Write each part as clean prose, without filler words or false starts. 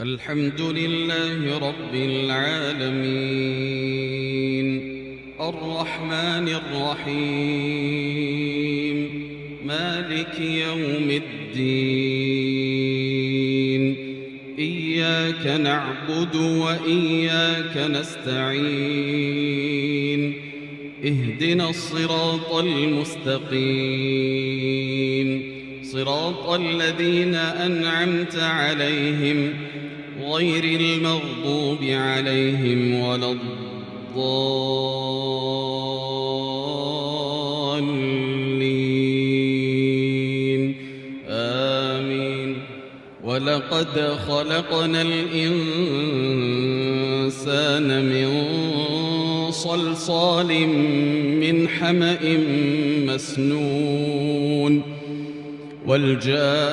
الحمد لله رب العالمين الرحمن الرحيم مالك يوم الدين إياك نعبد وإياك نستعين اهدنا الصراط المستقيم صراط الذين أنعمت عليهم غير المغضوب عليهم ولا الضالين آمين. ولقد خلقنا الإنسان من صلصال من حمأ مسنون والجان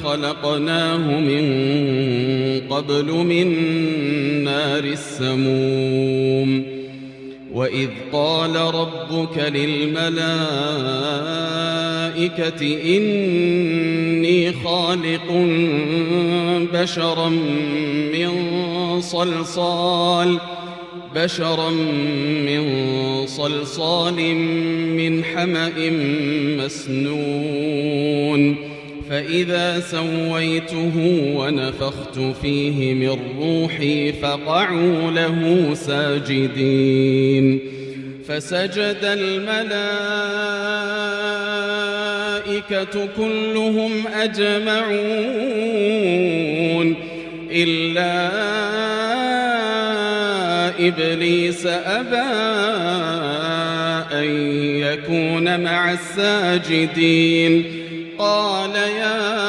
خلقناه من قبل من نار السموم. وإذ قال ربك للملائكة إني خالق بشرا من صلصال من حمأ مسنون فإذا سويته ونفخت فيه من روحي فقعوا له ساجدين فسجد الملائكة كلهم أجمعون إلا إبليس أبى أن يكون مع الساجدين قال يا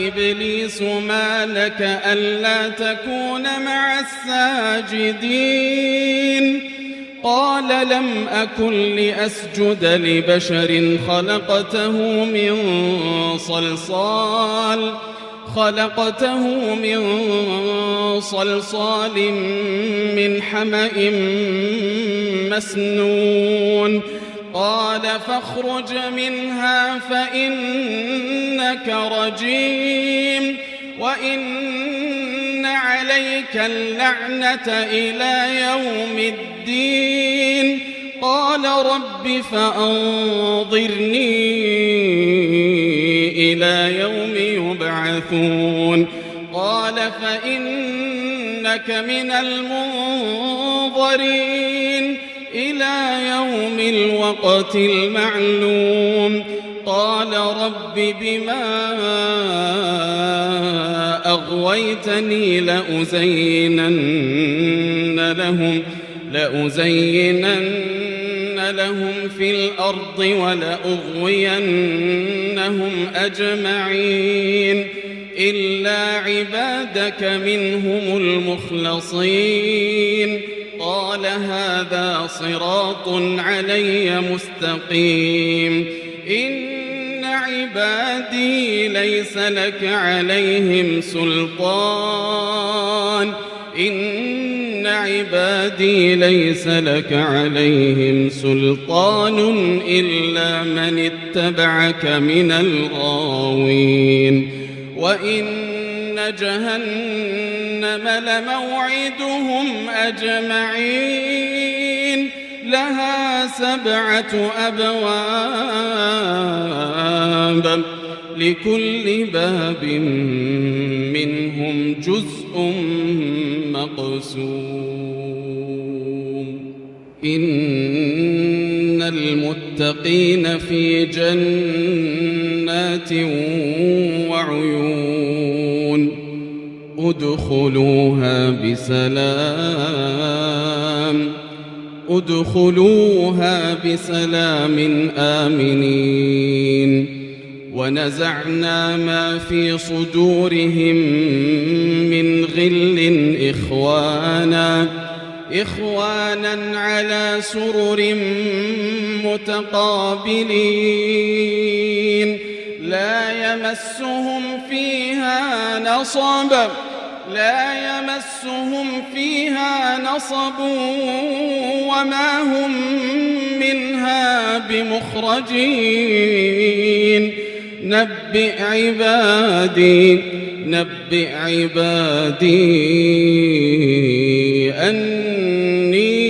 إبليس ما لك ألا تكون مع الساجدين قال لم أكن لأسجد لبشر خلقته من صلصال من حمأ مسنون قال فاخرج منها فإنك رجيم وإن عليك اللعنة إلى يوم الدين قال رب فأنظرني إلى يوم يبعثون قال فإنك من المنظرين إلى يوم الوقت المعلوم قال رب بما أغويتني لأزينن لهم في الأرض ولأغوينهم أجمعين إلا عبادك منهم المخلصين قال هذا صراط علي مستقيم إن عبادي ليس لك عليهم سلطان إلا من اتبعك من الغاوين وإن جهنم لموعدهم أجمعين لها 7 أبواب لكل باب منهم جزء مقسوم إن المتقين في جنات وعيون ادخلوها بسلام آمنين ونزعنا ما في صدورهم من غل إخوانا على سرر متقابلين لا يمسهم فيها نصب لا يمسهم فيها نصب وما هم منها بمخرجين نبئ عبادي أني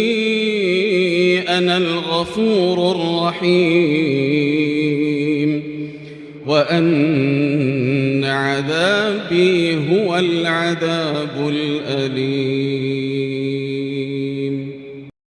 أنا الغفور الرحيم وأن عذابي هو العذاب الأليم